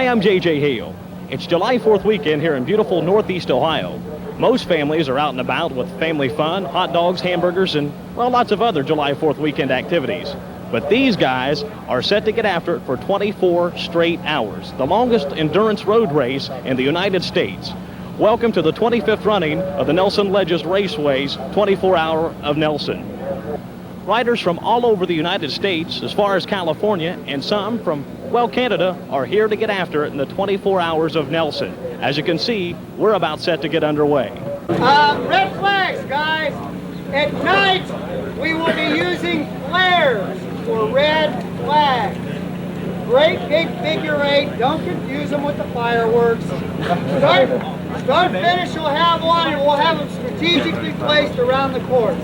Hi, I'm J.J. Hale. It's July 4th weekend here in beautiful Northeast Ohio. Most families are out and about with family fun, hot dogs, hamburgers, and, well, lots of other July 4th weekend activities. But these guys are set to get after it for 24 straight hours, the longest endurance road race in the United States. Welcome to the 25th running of the Nelson Ledges Raceway's 24-Hour of Nelson. Riders from all over the United States, as far as California, and some from, well, Canada, are here to get after it in the 24 Hours of Nelson. As you can see, we're about set to get underway. Red flags, guys. At night, we will be using flares for red flags. Great big figure 8. Don't confuse them with the fireworks. Start finish, you'll have one, and we'll have them strategically placed around the course.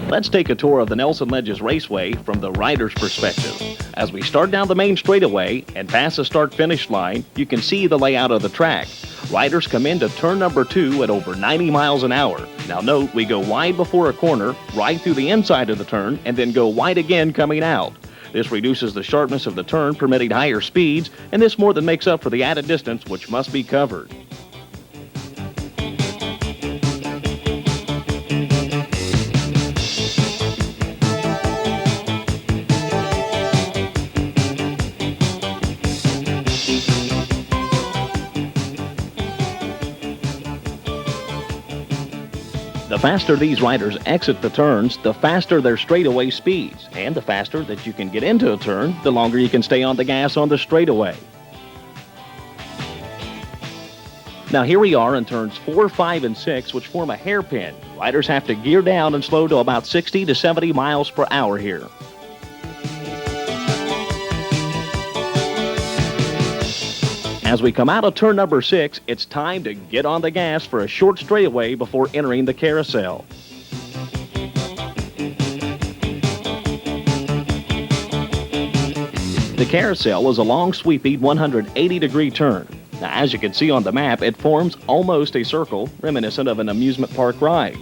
Let's take a tour of the Nelson Ledges Raceway from the rider's perspective. As we start down the main straightaway and pass the start-finish line, you can see the layout of the track. Riders come into turn number 2 at over 90 miles an hour. Now note, we go wide before a corner, right through the inside of the turn, and then go wide again coming out. This reduces the sharpness of the turn, permitting higher speeds, and this more than makes up for the added distance which must be covered. The faster these riders exit the turns, the faster their straightaway speeds. And the faster that you can get into a turn, the longer you can stay on the gas on the straightaway. Now here we are in turns 4, 5, and 6, which form a hairpin. Riders have to gear down and slow to about 60 to 70 miles per hour here. As we come out of turn number 6, it's time to get on the gas for a short straightaway before entering the carousel. The carousel is a long, sweeping 180-degree turn. Now, as you can see on the map, it forms almost a circle, reminiscent of an amusement park ride.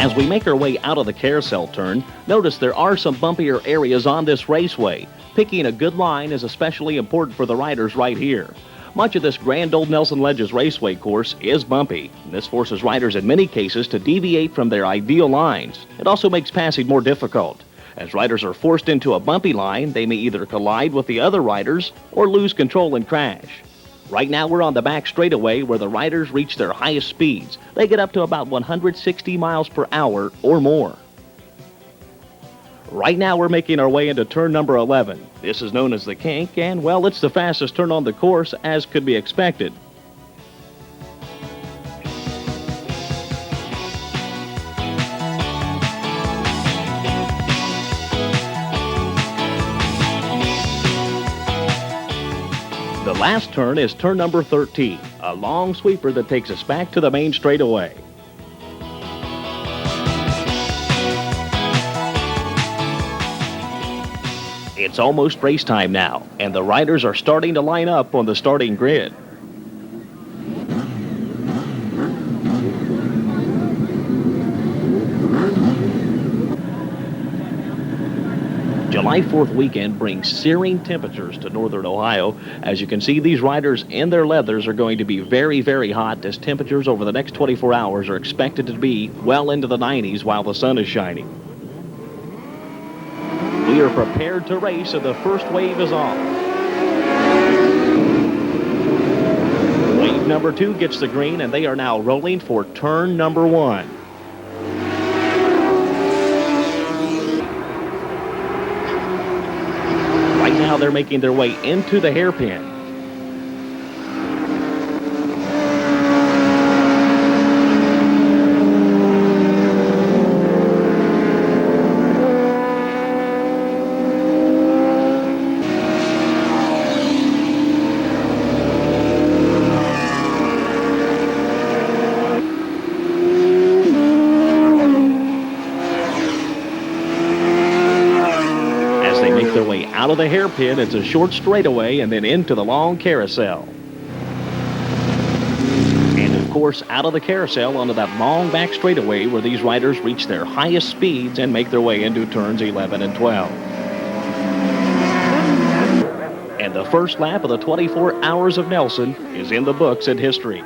As we make our way out of the carousel turn, notice there are some bumpier areas on this raceway. Picking a good line is especially important for the riders right here. Much of this grand old Nelson Ledges Raceway course is bumpy. This forces riders in many cases to deviate from their ideal lines. It also makes passing more difficult. As riders are forced into a bumpy line, they may either collide with the other riders or lose control and crash. Right now we're on the back straightaway where the riders reach their highest speeds. They get up to about 160 miles per hour or more. Right now we're making our way into turn number 11. This is known as the kink, and well, it's the fastest turn on the course as could be expected. The last turn is turn number 13, a long sweeper that takes us back to the main straightaway. It's almost race time now, and the riders are starting to line up on the starting grid. July 4th weekend brings searing temperatures to northern Ohio. As you can see, these riders in their leathers are going to be very, very hot as temperatures over the next 24 hours are expected to be well into the 90s while the sun is shining. We are prepared to race, and the first wave is off. Wave number 2 gets the green, and they are now rolling for turn number 1. Right now they're making their way into the hairpin. Their way out of the hairpin, it's a short straightaway and then into the long carousel. And of course out of the carousel onto that long back straightaway where these riders reach their highest speeds and make their way into turns 11 and 12. And the first lap of the 24 Hours of Nelson is in the books and history.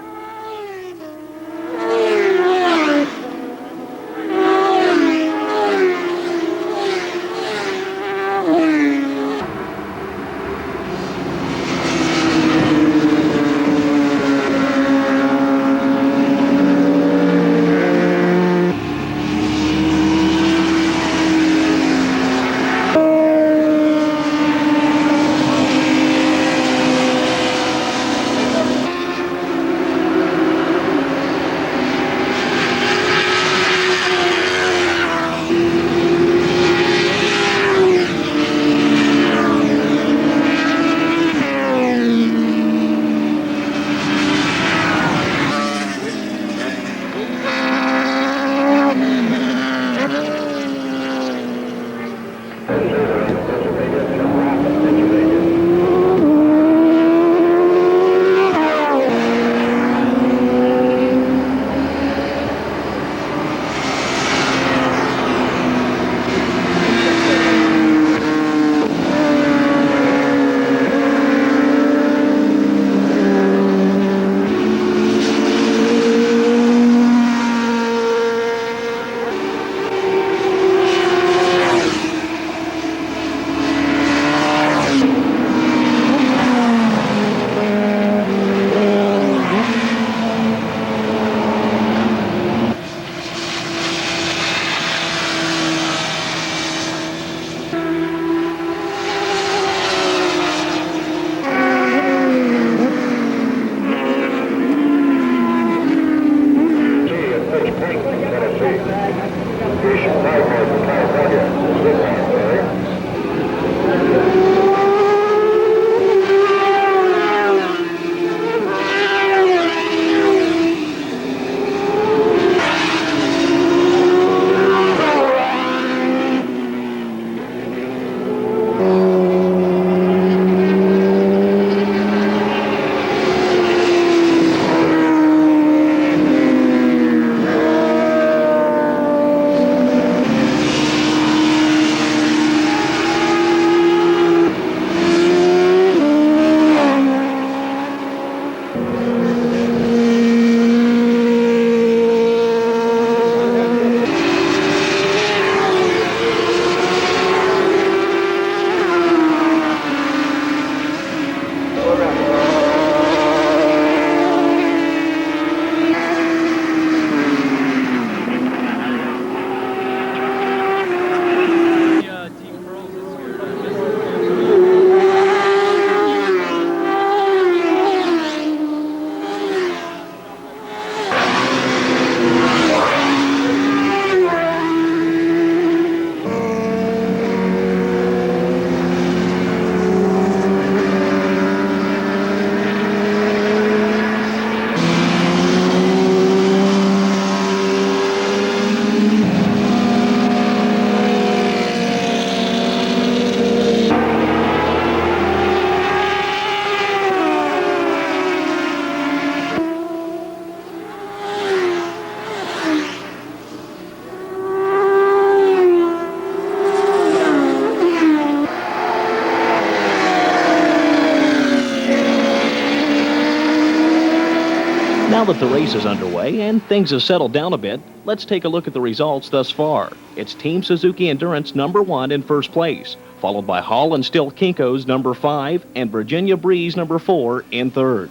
Now that the race is underway and things have settled down a bit, let's take a look at the results thus far. It's Team Suzuki Endurance #1 in first place, followed by Hall and Still Kinko's #5 and Virginia Breeze #4 in third.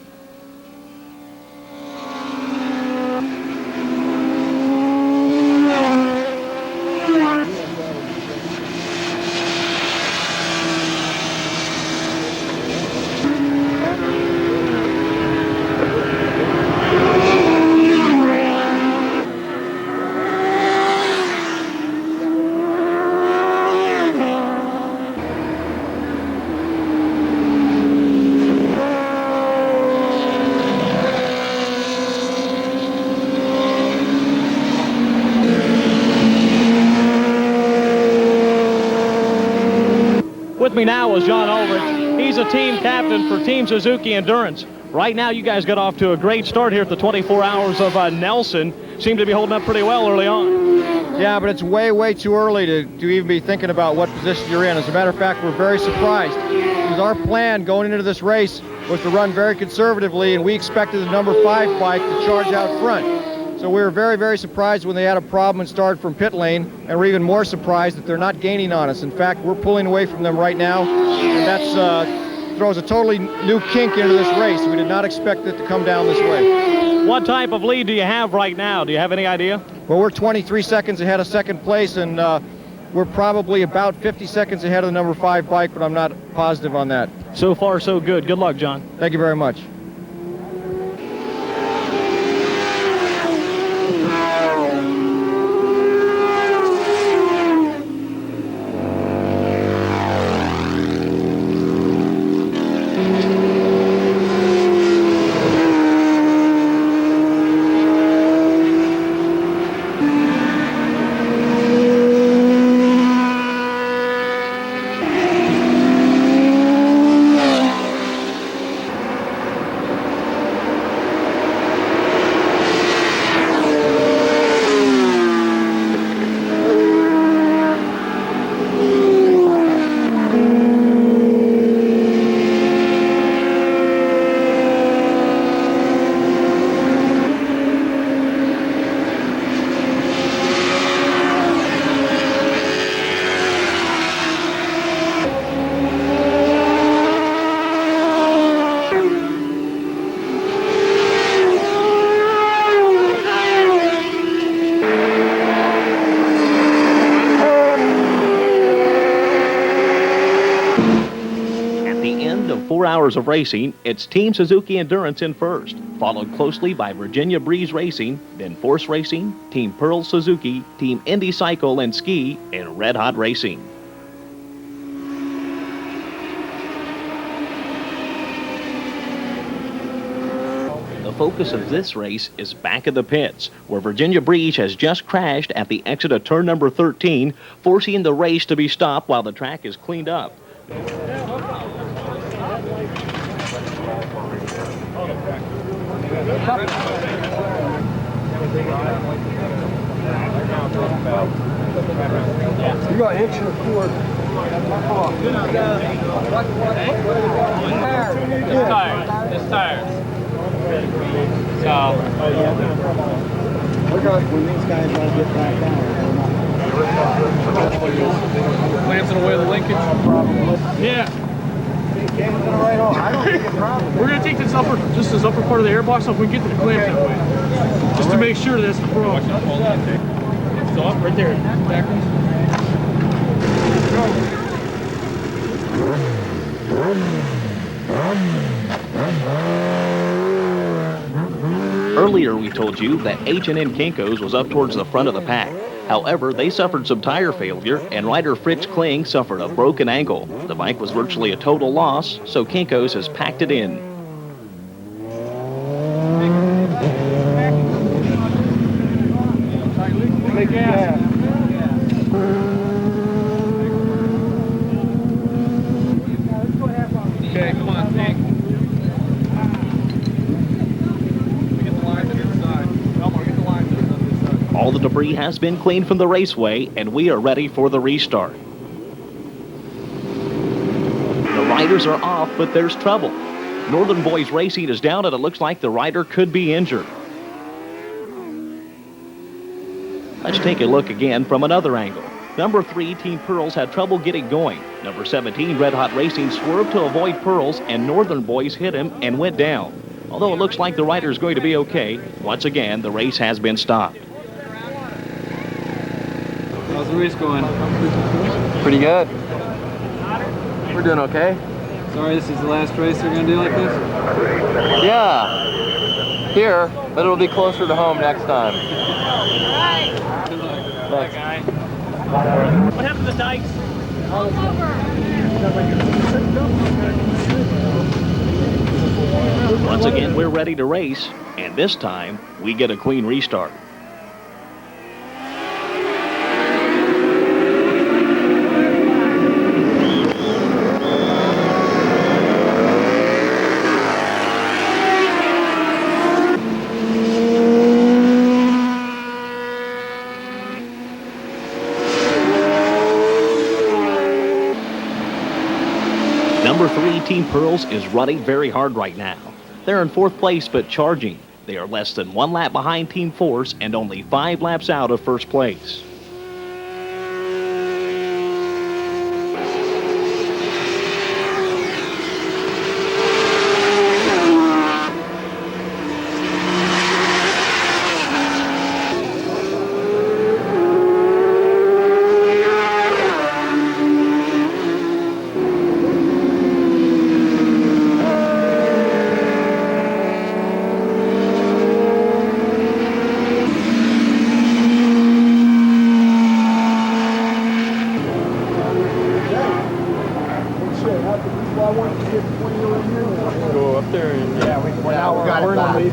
With me now is John Ulrich. He's a team captain for Team Suzuki Endurance. Right now, you guys got off to a great start here at the 24 Hours of Nelson. Seem to be holding up pretty well early on. Yeah, but it's way too early to even be thinking about what position you're in. As a matter of fact, we're very surprised, because our plan going into this race was to run very conservatively, and we expected the number 5 bike to charge out front. So we were very surprised when they had a problem and started from pit lane, and we're even more surprised that they're not gaining on us. In fact, we're pulling away from them right now, and that's throws a totally new kink into this race. We did not expect it to come down this way. What type of lead do you have right now? Do you have any idea? Well, we're 23 seconds ahead of second place, and we're probably about 50 seconds ahead of the number 5 bike, but I'm not positive on that. So far, so good. Good luck, John. Thank you very much. Of 4 hours of racing, it's Team Suzuki Endurance in first, followed closely by Virginia Breeze Racing, then Force Racing, Team Pearl Suzuki, Team Indy Cycle and Ski, and Red Hot Racing. The focus of this race is back of the pits, where Virginia Breeze has just crashed at the exit of turn number 13, forcing the race to be stopped while the track is cleaned up. You got an inch and a quarter. This tire. So. When these guys all get back down. Glancing away the linkage. Yeah. We're going to take this upper part of the airbox off. We can get to the clamp that way. Just to make sure that's the pro. So up right there. Backwards. Earlier we told you that H&N Kinko's was up towards the front of the pack. However, they suffered some tire failure, and rider Fritz Kling suffered a broken ankle. The bike was virtually a total loss, so Kinko's has packed it in. Okay, come on, Hank. Get the lines on the other side. Elmore, get the lines on the other side. All the debris has been cleaned from the raceway, and we are ready for the restart. The riders are off, but there's trouble. Northern Boys Racing is down, and it looks like the rider could be injured. Let's take a look again from another angle. Number 3, Team Pearls, had trouble getting going. Number 17, Red Hot Racing, swerved to avoid Pearls, and Northern Boys hit him and went down. Although it looks like the rider is going to be okay, once again, the race has been stopped. How's the race going? Pretty good. We're doing okay. Sorry, this is the last race they're going to do like this? Yeah. Here, but it'll be closer to home next time. Good luck. Thanks. What happened to the dikes? Once again, we're ready to race, and this time, we get a clean restart. Number 3, Team Pearls, is running very hard right now. They're in 4th place but charging. They are less than 1 lap behind Team Force and only 5 laps out of 1st place. Go up there and we got it.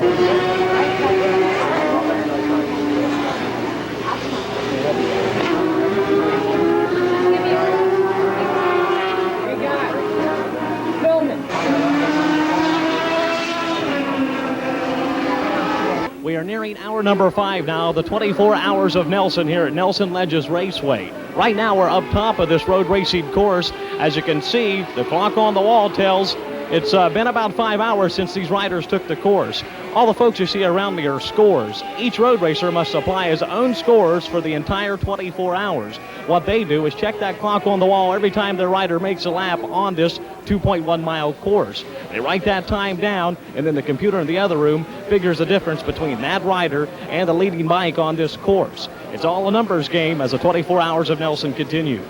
We are nearing hour number 5 now, the 24 Hours of Nelson here at Nelson Ledges Raceway. Right now we're up top of this road racing course. As you can see, the clock on the wall tells it's been about 5 hours since these riders took the course. All the folks you see around me are scores. Each road racer must supply his own scores for the entire 24 hours. What they do is check that clock on the wall every time their rider makes a lap on this 2.1 mile course. They write that time down, and then the computer in the other room figures the difference between that rider and the leading bike on this course. It's all a numbers game as the 24 Hours of Nelson continue.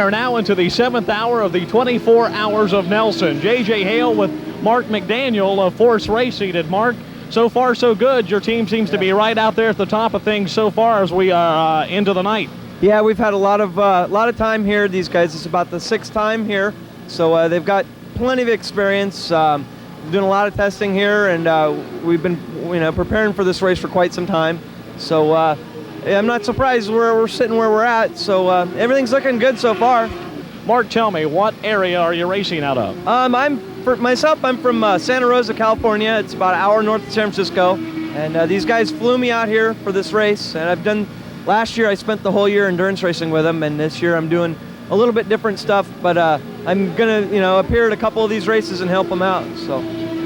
are now into the 7th hour of the 24 Hours of Nelson. J.J. Hale with Mark McDaniel of Force Racing. And Mark, so far so good. Your team seems to be right out there at the top of things so far as we are into the night. Yeah, we've had a lot of time here. These guys, it's about the 6th time here, so they've got plenty of experience. Doing a lot of testing here, and we've been preparing for this race for quite some time. So I'm not surprised we're sitting where we're at. So everything's looking good so far. Mark, tell me, what area are you racing out of? I'm from Santa Rosa, California. It's about an hour north of San Francisco, and these guys flew me out here for this race. And last year I spent the whole year endurance racing with them, and this year I'm doing a little bit different stuff. But I'm gonna appear at a couple of these races and help them out. So.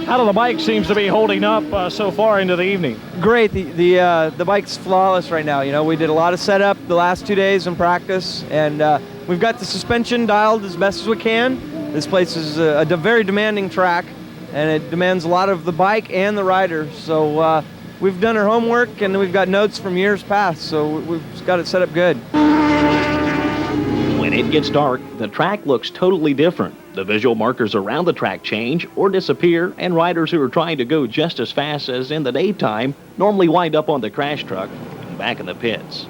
How do the bike seems to be holding up so far into the evening? Great. The bike's flawless right now. We did a lot of setup the last 2 days in practice, and we've got the suspension dialed as best as we can. This place is a very demanding track, and it demands a lot of the bike and the rider. So we've done our homework, and we've got notes from years past, so we've got it set up good. When it gets dark, the track looks totally different. The visual markers around the track change or disappear, and riders who are trying to go just as fast as in the daytime normally wind up on the crash truck and back in the pits.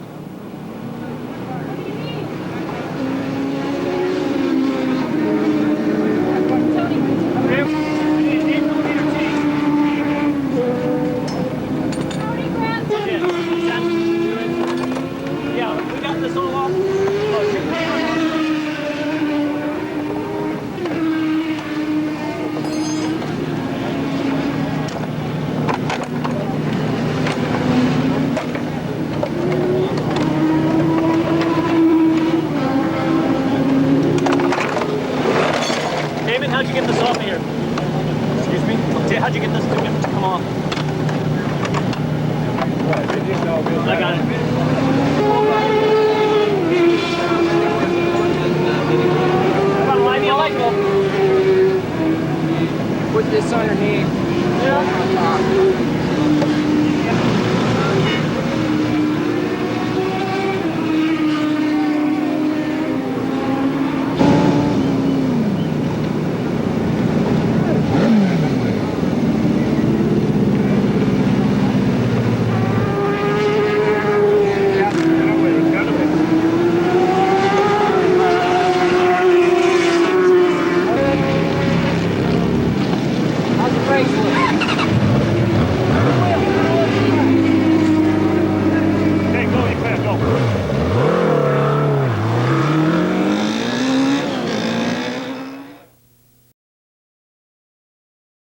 How'd you get this off of here? Excuse me? How'd you get this to come off? I got it. Come on, line the light bulb. Put this underneath. Yeah.